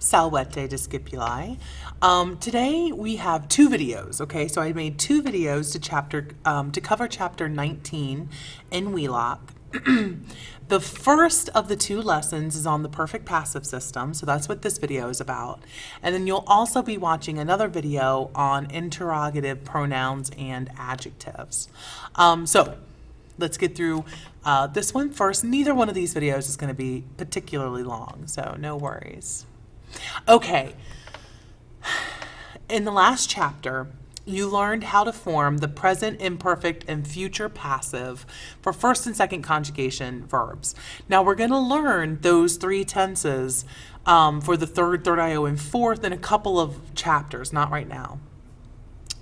Salvete discipuli. Today we have two videos, okay? So I made two videos to cover chapter 19 in Wheelock. The first of the two lessons is on the perfect passive system, so that's what this video is about. And then you'll also be watching another video on interrogative pronouns and adjectives. So let's get through this one first. Neither one of these videos is going to be particularly long, so no worries. Okay, in the last chapter, you learned how to form the present imperfect and future passive for first and second conjugation verbs. Now we're going to learn those three tenses for the third IO, and fourth in a couple of chapters, not right now.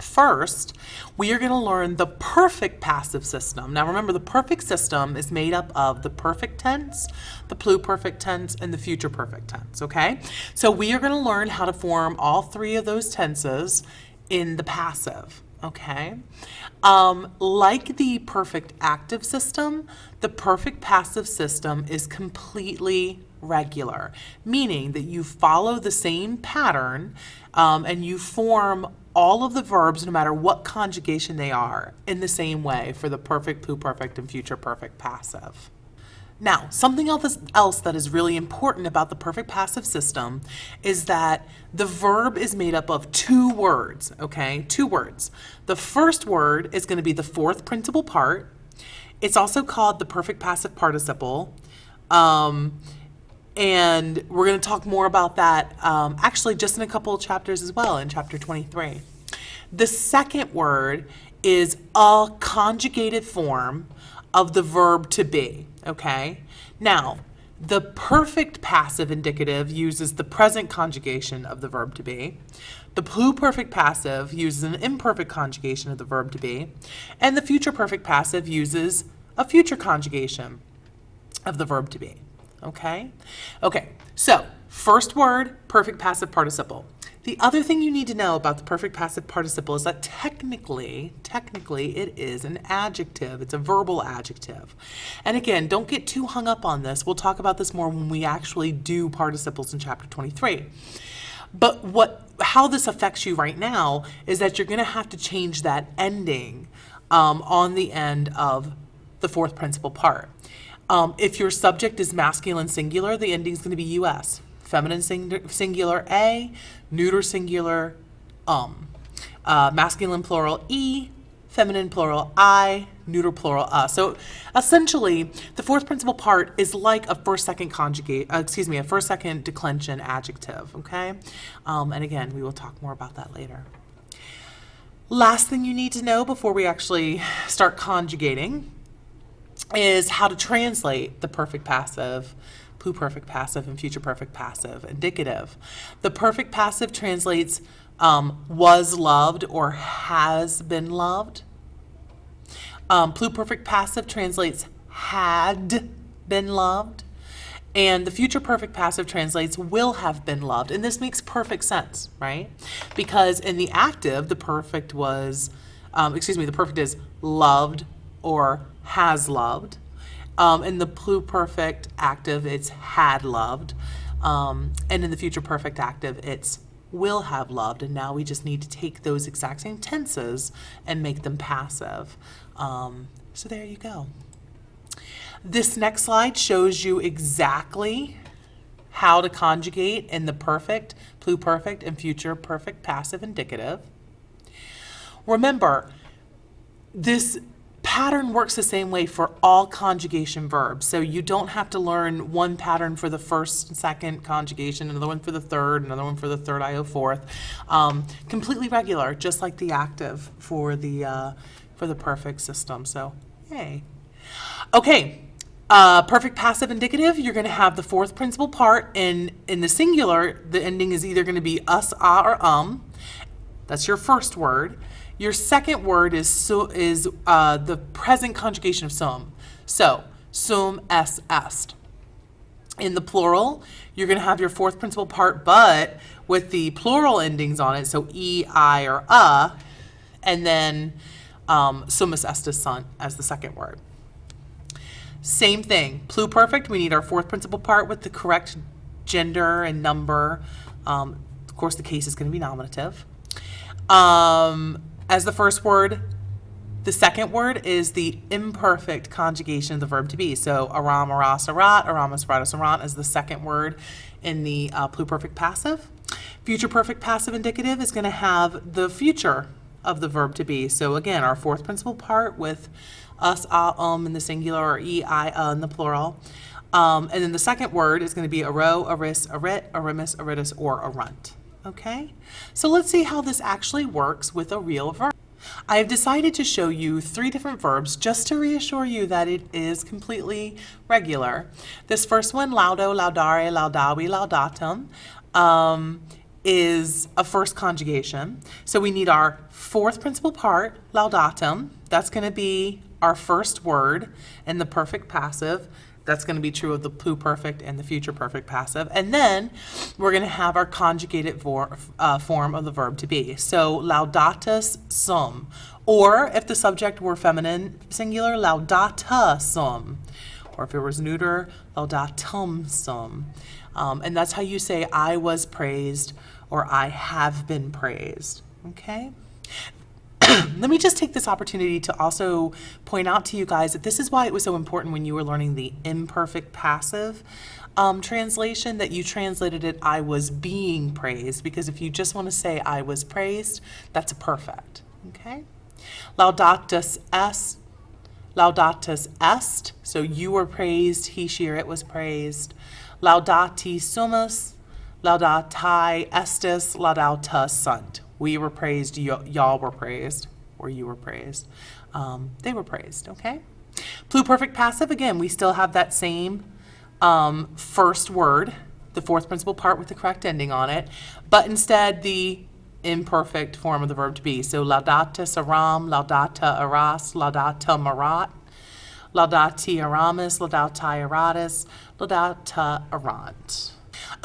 First, we are going to learn the perfect passive system. Now remember, the perfect system is made up of the perfect tense, the pluperfect tense, and the future perfect tense, okay? So we are going to learn how to form all three of those tenses in the passive, okay? Like the perfect active system, the perfect passive system is completely regular, meaning that you follow the same pattern and you form all of the verbs, no matter what conjugation they are, in the same way for the perfect, pluperfect, and future perfect passive. Now, something else that is really important about the perfect passive system is that the verb is made up of two words, okay? Two words. The first word is going to be the fourth principal part. It's also called the perfect passive participle. And we're going to talk more about that actually just in a couple of chapters as well, in chapter 23. The second word is a conjugated form of the verb to be, okay? Now, the perfect passive indicative uses the present conjugation of the verb to be. The pluperfect passive uses an imperfect conjugation of the verb to be. And the future perfect passive uses a future conjugation of the verb to be. Okay? Okay, so first word, perfect passive participle. The other thing you need to know about the perfect passive participle is that technically it is an adjective. It's a verbal adjective. And again, don't get too hung up on this. We'll talk about this more when we actually do participles in chapter 23. But how this affects you right now is that you're going to have to change that ending on the end of the fourth principal part. If your subject is masculine singular, the ending is going to be US. Feminine singular A, neuter singular masculine plural E, feminine plural I, neuter plural So essentially, the fourth principal part is like a first-second a first-second declension adjective, okay? And again, we will talk more about that later. Last thing you need to know before we actually start conjugating is how to translate the perfect passive, pluperfect passive, and future perfect passive indicative. The perfect passive translates was loved or has been loved. Pluperfect passive translates had been loved. And the future perfect passive translates will have been loved. And this makes perfect sense, right? Because in the active, the perfect is loved or has loved. In the pluperfect active, it's had loved. And in the future perfect active, it's will have loved. And now we just need to take those exact same tenses and make them passive. So there you go. This next slide shows you exactly how to conjugate in the perfect, pluperfect, and future perfect passive indicative. Remember, this pattern works the same way for all conjugation verbs. So you don't have to learn one pattern for the first and second conjugation, another one for the third, another one for the third IO fourth. Completely regular, just like the active for the perfect system. So, yay. Okay, perfect passive indicative, you're going to have the fourth principal part. In the singular, the ending is either going to be us, or That's your first word. Your second word is the present conjugation of sum. So, sum est. In the plural, you're going to have your fourth principal part, but with the plural endings on it, so e, I, or and then sumus est as the second word. Same thing, pluperfect, we need our fourth principal part with the correct gender and number. Of course, the case is going to be nominative. As the first word, the second word is the imperfect conjugation of the verb to be. So aram, aras, arat, aramas, aratus, arant is the second word in the pluperfect passive. Future perfect passive indicative is going to have the future of the verb to be. So again, our fourth principal part with us, in the singular, or e, I, in the plural. And then the second word is going to be aro, aris, arit, arimus, aritus, or arunt. Okay? So let's see how this actually works with a real verb. I have decided to show you 3 different verbs just to reassure you that it is completely regular. This first one, laudo, laudare, laudavi, laudatum, is a first conjugation. So we need our fourth principal part, laudatum. That's going to be our first word in the perfect passive. That's going to be true of the pluperfect and the future perfect passive. And then we're going to have our conjugated form of the verb to be. So laudatus sum. Or if the subject were feminine singular, laudata sum. Or if it was neuter, laudatum sum. And that's how you say I was praised or I have been praised. Okay? Let me just take this opportunity to also point out to you guys that this is why it was so important when you were learning the imperfect passive translation, that you translated it I was being praised, because if you just want to say I was praised, that's a perfect. Okay? Laudatus est, so you were praised, he, she, or it was praised. Laudati sumus, laudati estis, laudata sunt. We were praised, y'all were praised, or you were praised. They were praised, okay? Pluperfect passive, again, we still have that same first word, the fourth principal part with the correct ending on it, but instead the imperfect form of the verb to be. So laudatus aram, laudata aras, laudata marat, laudati aramis, laudati aratus, laudata arant.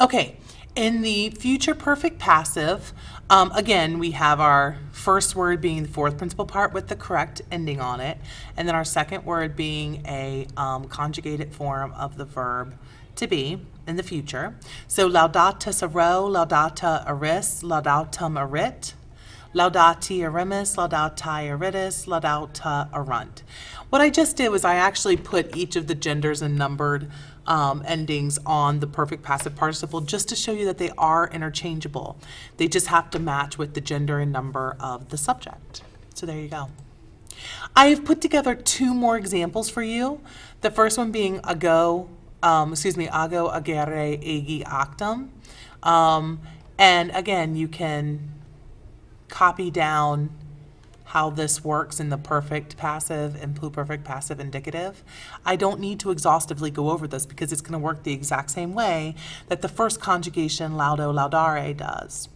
Okay, in the future perfect passive, again, we have our first word being the fourth principal part with the correct ending on it, and then our second word being a conjugated form of the verb to be in the future. So laudatus aro, laudata aris, laudatum arit, laudati arimus, laudati aritus, laudata arunt. What I just did was I actually put each of the genders and numbered endings on the perfect passive participle just to show you that they are interchangeable. They just have to match with the gender and number of the subject. So there you go. I have put together 2 more examples for you. The first one being ago, ago, agere, egi, actum. And again, you can copy down how this works in the perfect passive and pluperfect passive indicative. I don't need to exhaustively go over this because it's going to work the exact same way that the first conjugation, laudo, laudare, does.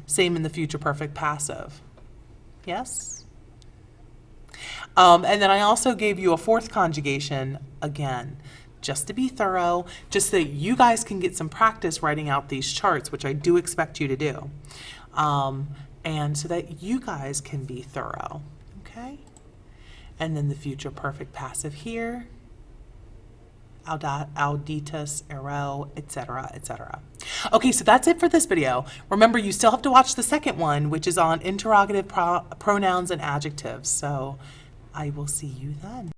Same in the future perfect passive. Yes? And then I also gave you a fourth conjugation, again, just to be thorough, just so that you guys can get some practice writing out these charts, which I do expect you to do. And so that you guys can be thorough, okay? And then the future perfect passive here, auditus, ero, etc., etc. Okay, so that's it for this video. Remember, you still have to watch the second one, which is on interrogative pronouns and adjectives. So I will see you then.